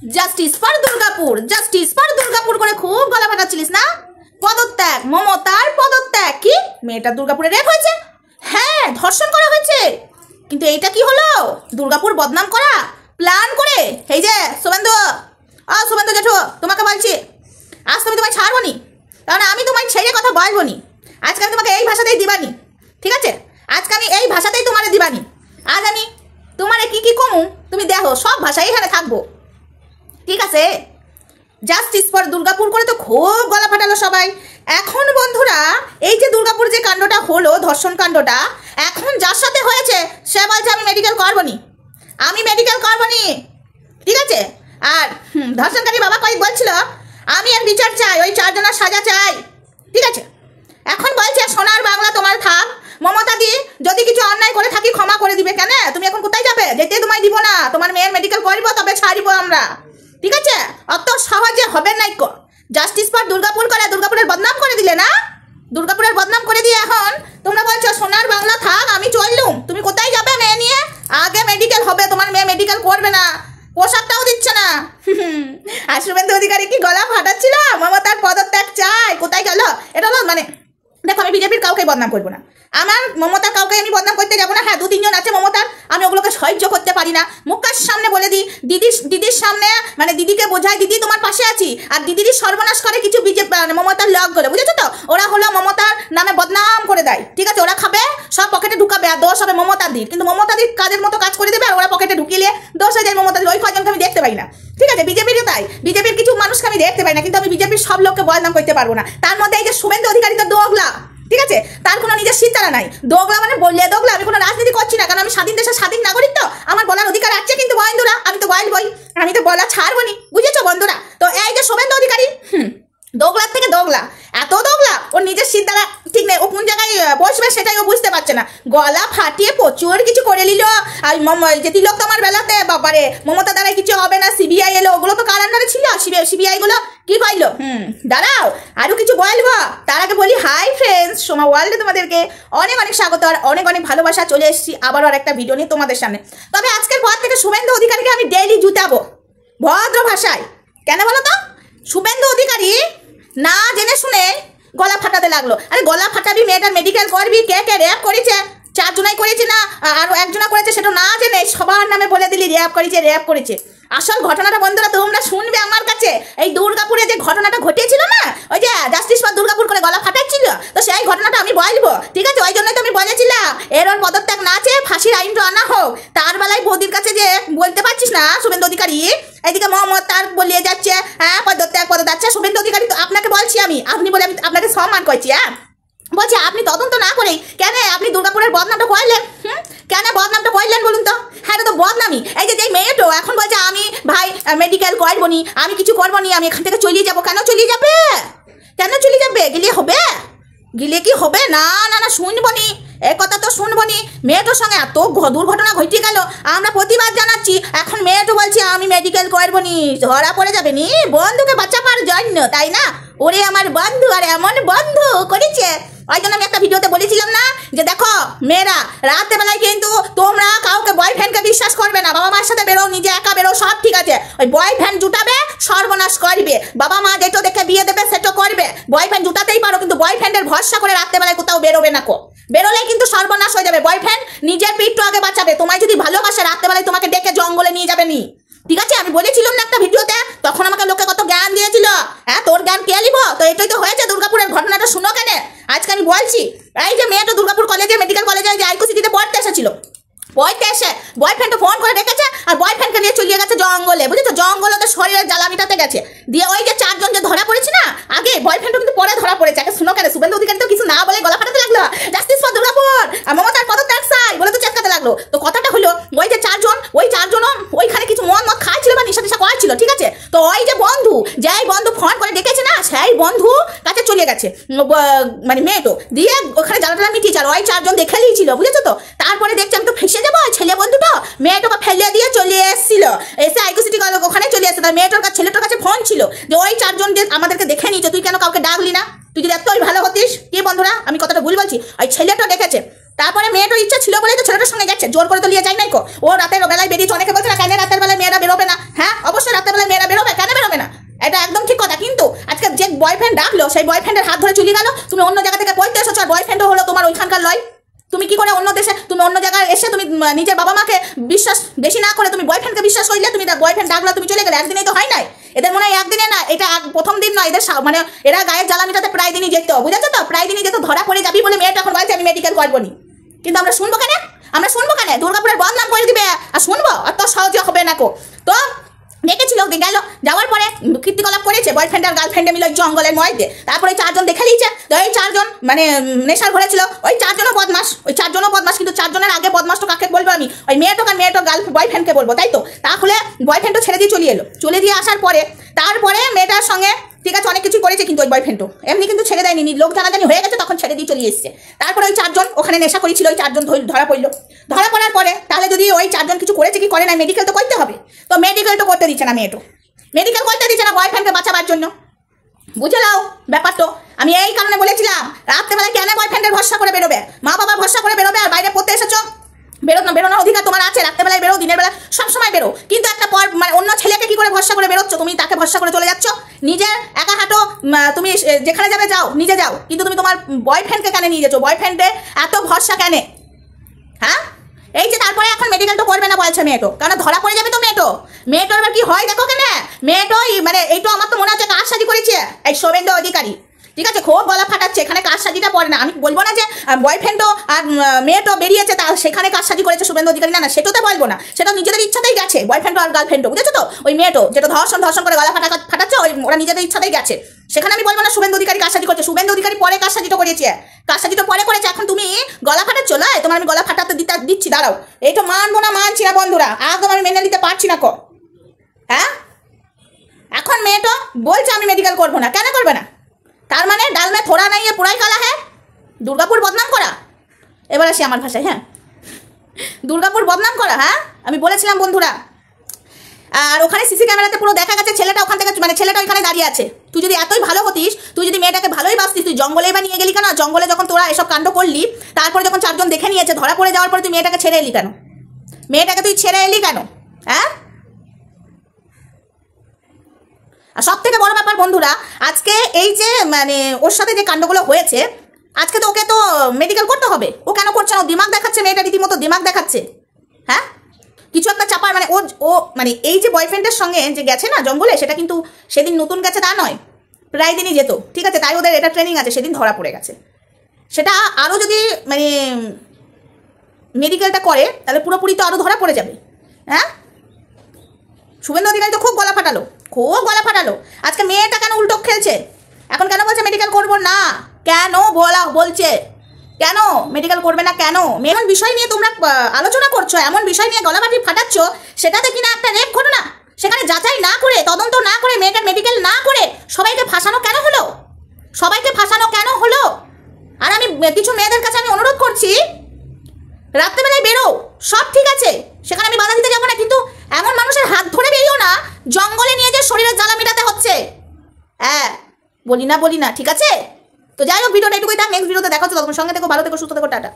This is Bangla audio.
Justice for Durgapur, justice for Durgapur করে খুব গলা ফাটাচ্ছিলিস না? পদত্যাগ, মমতার পদত্যাগ। কি মেয়েটা দুর্গাপুরে রেপ হয়েছে? হ্যাঁ, ধর্ষণ করা হয়েছে। কিন্তু এইটা কি হলো? দুর্গাপুর বদনাম করা প্ল্যান করে। এই যে শুভেন্দু, শুভেন্দু জেঠু, তোমাকে বলছি, আজ তুমি তোমায় ছাড়বো নি, কারণ আমি তোমায় ছেড়ে কথা বলবো নি। আজকে আমি তোমাকে এই ভাষাতেই দিবানি, ঠিক আছে? আজকে আমি এই ভাষাতেই তোমারে দিবানি। আজ আমি তোমারে কি কি কমু তুমি দেখো, সব ভাষাই এখানে থাকবো, ঠিক আছে? জাস্টিস ফর দুর্গাপুর করে তো খুব গলা ফাটালো সবাই। এখন বন্ধুরা, এই যে দুর্গাপুর যে কাণ্ডটা হলো, ধর্ষণ কাণ্ডটা, এখন যার সাথে হয়েছে সে বলছে আমি মেডিকেল করবো নি, আমি মেডিকেল করবো নি, ঠিক আছে? আর ধর্ষণকারী বাবা কয়েক বলছিল আমি এর বিচার চাই, ওই 4 জনের সাজা চাই, ঠিক আছে? এখন বলছে সোনার বাংলা তোমার থাক, মমতা দি যদি কিছু অন্যায় করে থাকি ক্ষমা করে দিবে। কেন তুমি এখন কোথায় যাবে? যেতে তোমায় দিব না, তোমার মেয়ের মেডিকেল করবো তবে ছাড়িব আমরা, ঠিক আছে? অত সহজে হবে নাই। জাস্টিস ফর দুর্গাপুর করে দুর্গাপুরের বদনাম করে দিলে না? দুর্গাপুরের বদনাম করে দিয়ে এখন তোমরা বলছো সোনার বাংলা থাক, আমি চললুম। তুমি কোথায় যাবে মেয়ে নিয়ে? আগে মেডিকেল হবে, তোমার মেয়ে মেডিকেল করবে না, পোশাকটাও দিচ্ছে না। আর শুভেন্দু অধিকারী কি গলা ফাটাচ্ছিল, মমতার পদত্যাগ চাই, কোথায় গেল? এটা হলো মানে, দেখো আমি বিজেপির কাউকে বদনাম করবো না, আমার মমতার কাউকে আমি বদনাম করতে যাবো না। হ্যাঁ, 2-3 জন আছে মমতার, আমি ওগুলোকে সহ্য করতে পারি না। মুখের সামনে বলে দিই, দিদির সামনে মানে দিদিকে বোঝাই দিদি তোমার পাশে আছি, আর দিদির সর্বনাশ করে কিছু বিজেপি মমতার লোকগুলো, বুঝেছো তো? ওরা হলো মমতার নামে বদনাম করে দেয়, ঠিক আছে? ওরা খাবে, সব পকেটে ঢুকাবে, আর দোষ হবে মমতাদির। কিন্তু মমতাদির কাজের মতো কাজ করে দেবে, আর ওরা পকেটে ঢুকিয়ে দোষ হয়ে যায় মমতাদির। ওই কয়জনকে আমি দেখতে পাই না, ঠিক আছে? বিজেপিরও তাই, বিজেপির কিছু মানুষকে আমি দেখতে পাই না, কিন্তু আমি বিজেপির সব লোককে বদনাম করতে পারবো না। তার মধ্যে এই যে শুভেন্দু অধিকারী তো দোগলা, ঠিক আছে? তার কোনো নিজের সিদ্ধারা নাই। দোগলা মানে বললে দোগলা। আমি কোনো রাজনীতি করছি না, কারণ আমি স্বাধীন দেশের স্বাধীন নাগরিক, তো আমার বলার অধিকার আছে। কিন্তু বন্ধুরা, আমি তো বলবই, আমি তো বলা ছাড়বো নি, বুঝেছো বন্ধুরা? তো এই যে শুভেন্দু অধিকারী দোগলার থেকে দোগলা, এত দোগলা, ওর নিজের সিদ্ধারা ঠিক নেই, ও কোন জায়গায় বসবে সেটাই ও বুঝতে পারছে না। গলা ফাটিয়ে প্রচুর কিছু করে নিল। আর যে তিলক তোমার বেলাতে বাবারে মমতা দ্বারা কিছু হবে না, সিবিআই এলো, ওগুলো তো কার আন্ডারে ছিল? সিবিআই গুলো কি পাইলো? দাঁড়াও, আরো কিছু বলবো, তার আগে বলি হাই ফ্রেন্ডস, সোমা ওয়ার্ল্ডে তোমাদেরকে অনেক অনেক স্বাগত আর অনেক অনেক ভালোবাসা। চলে এসেছি আবারও আর একটা ভিডিও নিয়ে তোমাদের সামনে। তবে আজকের পর থেকে শুভেন্দু অধিকারীকে আমি ডেইলি জুতাবো ভদ্র ভাষায়। কেন বলো তো? শুভেন্দু অধিকারী না জেনে শুনে গলা ফাটাতে লাগলো। আরে গলা ফাটাবি, মেয়েটার মেডিকেল করবি, কে কে র্যাপ করেছে? 4 জনাই করেছে না, আরো 1 জনা করেছে, সেটা না জেনে সবার নামে বলে দিলি র্যাপ করেছে। আসল ঘটনাটা বন্ধুরা তোমরা শুনবে আমার কাছে। এই দুর্গাপুরে যে ঘটনাটা ঘটেছিল না, ওই যে জাস্টিস ফর দুর্গাপুর করে গলা ফাটাচ্ছিল, তো সেই ঘটনাটা আমি বলবো, ঠিক আছে? ওই জন্যই তো আমি বলেছিলাম এর ওর পদত্যাগ না চেয়ে ফাঁসির আইনটা আনা হোক। তার বেলায় বৌদির কাছে যে বলতে পারছিস না শুভেন্দু অধিকারী, এদিকে মোহাম্মদ তার বলিয়ে যাচ্ছে হ্যাঁ পদত্যাগ। শুভেন্দু অধিকারী তো আপনাকে বলছি আমি, আপনি বলে আমি আপনাকে সম্মান করছি। হ্যাঁ, বলছি আপনি তদন্ত না করেই কেন আপনি দুর্গাপুরের বদনামটা করলেন? কেন বদনামটা করলেন বলুন তো? হ্যাঁ, এটা তো বদনামি। এই যে মেয়েটো এখন বলছে আমি ভাই মেডিকেল করবো নি, আমি কিছু করবো নি, আমি এখান থেকে চলিয়ে যাবো। কেন চলিয়ে যাবে? কেন চলিয়ে যাবে? গেলে হবে? গেলে কি হবে? না না না, শুনবো নি, এ কথা তো শুনবো নি। মেয়েটোর সঙ্গে এত দুর্ঘটনা ঘটে গেল, আমরা প্রতিবাদ জানাচ্ছি। এখন মেয়েটো বলছে আমি মেডিকেল করবো নি, ধরা পড়ে যাবে নি বন্ধুকে বাঁচাবার জন্য, তাই না? ওরে আমার বন্ধু, আর এমন বন্ধু করেছে। ওই জন্য আমি একটা ভিডিওতে বলেছিলাম না যে দেখো মেয়েরা রাতের বেলায় কিন্তু তোমরা কাউকে বয়ফ্রেন্ডকে বিশ্বাস করবে না। বাবা মার সাথে বেরো, নিজে একা বেরো, সব ঠিক আছে। ওই বয়ফ্রেন্ড জুটাবে, সর্বনাশ করবে। বাবা মা যেটা দেখে বিয়ে দেবে সেটা করবে। বয়ফ্রেন্ড জুটাতেই পারো, কিন্তু বয়ফ্রেন্ডের ভরসা করে রাতের বেলায় কোথাও বেরোবে না। বেরোলে কিন্তু সর্বনাশ হয়ে যাবে। বয়ফ্রেন্ড নিজের পিঠটা আগে বাঁচাবে। তোমায় যদি ভালোবাসে রাতের বেলায় তোমাকে ডেকে জঙ্গলে নিয়ে যাবে নি, ঠিক আছে? আমি বলেছিলাম না একটা ভিডিওতে, তখন আমাকে লোকে কত জ্ঞান দিয়েছিল। হ্যাঁ, তোর জ্ঞান কে লিব? তো এটাই তো হয়েছে। দুর্গাপুরের ঘটনাটা শুনো কেন আজকে আমি বলছি। এই যে মেয়েটা দুর্গাপুর কলেজে মেডিকেল কলেজে যে আইকো সিটিতে পড়তে এসেছিল, পড়তে এসে বয়ফ্রেন্ড ফোন করে ডেকেছে, আর বয়ফ্রেন্ডকে নিয়ে চলিয়ে গেছে জঙ্গলে, বুঝেছো? জঙ্গলে তো শরীরের জ্বালা মিটাতে গেছে। দিয়ে ওই যে 4 জন যে ধরা পড়েছে না, আগে বয়ফ্রেন্ডও কিন্তু পরে ধরা পড়েছে। আগে শুনো কেন, শুভেন্দু অধিকারী তো কিছু না বলে গলা ফাটাতে লাগলো, জাস্টিস ফর দুর্গাপুর আর মমতার পদত্যাগ চাই বলে তো চেষ্টাতে লাগলো। তো কথাটা হলো ওই যে 4 জন, ওই 4 জন ওইখানে কিছু মদ খাইছিল বা নিশা করাচ্ছিল, ঠিক আছে? তো ওই যে বন্ধু, যেই বন্ধু ফোন করে ডেকেছে না, সেই বন্ধু কাছে চলে গেছে মানে মেয়েটো, দিয়ে ওখানে জ্বালাটা মিটিয়েছে। আর ওই 4 জন দেখে নিয়েছিল, বুঝেছো তো? তারপরে দেখছি আমি তো ফেসে যাবো, ছেলে বন্ধুটা মেয়েটাকে ফেলে দিয়ে চলে এসেছিল, এসে আইকো সিটি ওখানে চলে এসেছে। তার মেয়েটার কাছে ছেলেটার কাছে ফোন ছিল যে ওই 4 জন যে আমাদেরকে দেখে নিয়েছে, তুই কেন কাউকে ডাকলি না? তুই যদি এতই ভালো হতিস। কি বন্ধুরা, আমি কথাটা ভুল বলছি? ওই ছেলেটা দেখেছে, তারপরে মেয়েটার ইচ্ছা ছিল বলেই তো ছেলেটার সঙ্গে গেছে, জোর করে তো নিয়ে যায় নাই। ও রাতের বেলায় বেরিয়েছে। অনেকে বলছে না কেন রাতের বেলায় মেয়েরা বেরোবে না। হ্যাঁ, অবশ্যই রাতের বেলায় মেয়েরা সেই বয়ফ্রেন্ডের হাত ধরে চলে গেল, তুমি অন্য জায়গা থেকে পড়তে এসেছো আর বয়ফ্রেন্ডও হলো তোমার ওইখানকার লয়। তুমি কি করে অন্য দেশে, তুমি অন্য জায়গায় এসে তুমি নিজের বাবা মাকে বিশ্বাস বেশি না করে তুমি বয়ফ্রেন্ডকে বিশ্বাস করলে, তুমি বয়ফ্রেন্ড ডাকলো তুমি চলে গেলে, একদিনেই তো হয় নাই। এদের মনে হয় একদিনে না, এটা প্রথম দিন নয়, এদের মানে এরা গায়ের জ্বালানিটাতে প্রায় দিনই যেত, বুঝেছো তো? প্রায় দিনই যেত, ধরা পড়ে যাবি বলে মেয়েটা এখন বলছে আমি মেডিকেল করবো নি। কিন্তু আমরা শুনবো কেন? আমরা শুনবো কেন? দুর্গাপুরের বদনাম করে দিবে আর শুনবো? অত সহজে হবে না কো। তো দেখেছিল গেল, যাওয়ার পরে কীর্তিকলাপ করেছে বয়ফ্রেন্ড আর গার্লফ্রেন্ডে মিলে ওই জঙ্গলের মধ্যে। তারপরে 4 জন দেখে নিয়েছে, তো এই 4 জন মানে নেশার ঘরে ছিল, ওই 4 জনও বদমাস, ওই 4 জনও বদমাস। কিন্তু 4 জনের আগে বদমাস তো কাকে বলবো আমি? ওই মেয়েটোকে আর মেয়েটো বয়ফ্রেন্ডকে বলবো, তাই তো? তাহলে বয়ফ্রেন্ডও ছেড়ে দিয়ে চলে এলো, চলে দিয়ে আসার পরে তারপরে মেয়েটার সঙ্গে ঠিক আছে অনেক কিছু করেছে, কিন্তু ওই বয়ফ্রেন্ডও এমনি কিন্তু ছেড়ে দেয়নি, লোক জানাজানি হয়ে গেছে তখন ছেড়ে দিয়ে চলে এসেছে। তারপরে ওই 4 জন ওখানে নেশা করেছিল, ওই 4 জন ধরা পড়লো। ধরা পড়ার পরে তাহলে যদি ওই 4 জন কিছু করেছে কি করে না, মেডিকেল তো করতে হবে। তো মেডিকেল তো করতে দিচ্ছে না, মেয়েটো মেডিকেল করতে দিচ্ছে না বয়ফ্রেন্ডকে বাঁচাবার জন্য। বুঝে নাও ব্যাপারটা। আমি এই কারণে বলেছিলাম রাত্রেবেলায় কেন বয়ফ্রেন্ডের ভরসা করে বেরোবে, মা বাবার ভরসা করে বেরোবে আর বাইরে পড়তে এসেছো? বেরোনোর অধিকার তোমার আছে, রাত্রেবেলায় বেরো, দিনের বেলা সবসময় বেরো। কিন্তু একটা মানে অন্য ছেলেকে কি করে ভরসা করে বেরোচ্ছ? তুমি তাকে ভরসা করে চলে যাচ্ছ, নিজের একা হাঁটো, তুমি যেখানে যাবে যাও, নিজে যাও, কিন্তু তুমি তোমার বয়ফ্রেন্ডকে কেন নিয়ে যাচ্ছ? বয়ফ্রেন্ডে এত ভরসা কেন? হ্যাঁ, এই যে তারপরে এখন মেডিকেল তো করবে না বলছে মেয়েটো, কারণ ধরা পড়ে যাবে তো মেয়েটোর এবার কি হয় দেখো কেন? মেয়েটোই মানে এইটো আমার তো মনে হচ্ছে কাজ সাজি করেছে এই শুভেন্দু অধিকারী, ঠিক আছে? খুব গলা ফাটাচ্ছে, এখানে কাজ সাজিটা পড়ে না। আমি বলবো না যে বয়ফ্রেন্ডও আর মেয়েটো বেরিয়েছে তা সেখানে কাজ সাজি করেছে শুভেন্দু অধিকারী, না সেটাতে বলবো না, সেটা নিজেদের ইচ্ছাতেই গেছে বয়ফ্রেন্ড আর গার্লফ্রেন্ডও, বুঝেছো তো? ওই মেয়েটো যেটা ধর্ষণ করে গলা ফাটাচ্ছে, ওরা নিজেদের ইচ্ছাতেই গেছে, সেখানে আমি বলবো না শুভেন্দু অধিকারী কাজ সাজি করছে। শুভেন্দু অধিকারী পরে কাজ সাজিটা করেছে, কাজ সাজিটা পরে করেছে, এখন তুমি গলা ফাটাচ্ছ। লাই তোমার আমি গলা ফাটাতে দিচ্ছি, দাঁড়াও। এইটা মানবো না, মানছি না বন্ধুরা, একদম আমি মেনে নিতে পারছি না কো। হ্যাঁ, এখন মেয়েটা বলছে আমি মেডিকেল করবো না, কেন করবে না? তার মানে ডাল মে থোড়া নাই পুরাই কালা হ্যাঁ, দুর্গাপুর বদনাম করা। এবার আসি আমার ভাষায়, হ্যাঁ, দুর্গাপুর বদনাম করা। হ্যাঁ, আমি বলেছিলাম বন্ধুরা, আর ওখানে সিসি ক্যামেরাতে পুরো দেখা গেছে ছেলেটা ওখান থেকে মানে ছেলেটা ওইখানে দাঁড়িয়ে আছে। তুই যদি এতই ভালো হতিস, তুই যদি মেয়েটাকে ভালোই বাসতিস, তুই জঙ্গলে বা নিয়ে গেলি কেন? জঙ্গলে যখন তোরা এসব কাণ্ড করলি, তারপরে যখন 4 জন দেখে নিয়েছে, ধরা পড়ে যাওয়ার পরে তুই মেয়েটাকে ছেড়ে এলি কেন? মেয়েটাকে তুই ছেড়ে এলি কেন? হ্যাঁ, আর সব থেকে বড় ব্যাপার বন্ধুরা, আজকে এই যে মানে ওর সাথে যে কাণ্ডগুলো হয়েছে, আজকে তো ওকে তো মেডিকেল করতে হবে। ও কেন করছে না? ও দিমাগ দেখাচ্ছে, মেয়েটা রীতিমতো দিমাগ দেখাচ্ছে। হ্যাঁ, কিছু একটা চাপার মানে ও মানে এই যে বয়ফ্রেন্ডের সঙ্গে যে গেছে না জঙ্গলে, সেটা কিন্তু সেদিন নতুন গেছে তা নয়, প্রায় দিনই যেত, ঠিক আছে? তাই ওদের এটা ট্রেনিং আছে, সেদিন ধরা পড়ে গেছে। সেটা আরও যদি মানে মেডিকেলটা করে তাহলে পুরোপুরি তো আরও ধরা পড়ে যাবে। হ্যাঁ, শুভেন্দু অধিকারী তো খুব গলা ফাটালো। আজকে মেয়েটা কেন উল্টো খেলছে? এখন কেন বলছে মেডিকেল করবো না? কেন বলছে কেন মেডিকেল করবে না? কেন? এমন বিষয় নিয়ে তোমরা আলোচনা করছো, এমন বিষয় নিয়ে গলাবাটি ফাটাচ্ছ, সেটাতে কিনা একটা রেপ ঘটনা, সেখানে যাচাই না করে, তদন্ত না করে, মেয়েটার মেডিকেল না করে সবাইকে ফাঁসানো কেন হলো? আর আমি কিছু মেয়েদের কাছে আমি অনুরোধ করছি, রাত্রেবেলায় বেরো, সব ঠিক আছে, সেখানে আমি বাধা দিতে যাবো না, কিন্তু এমন মানুষের হাত ধরে বেরিও না জঙ্গলে নিয়ে যে শরীরের জ্বালা মেটাতে হচ্ছে। হ্যাঁ, বলি না, ঠিক আছে? তো যাই হোক, ভিডিওটা এটুকুই থাক, নেক্সট ভিডিওতে দেখা হচ্ছে, তখন সঙ্গে থেকো, ভালো থেকো, সুস্থ থেকো, টাটা।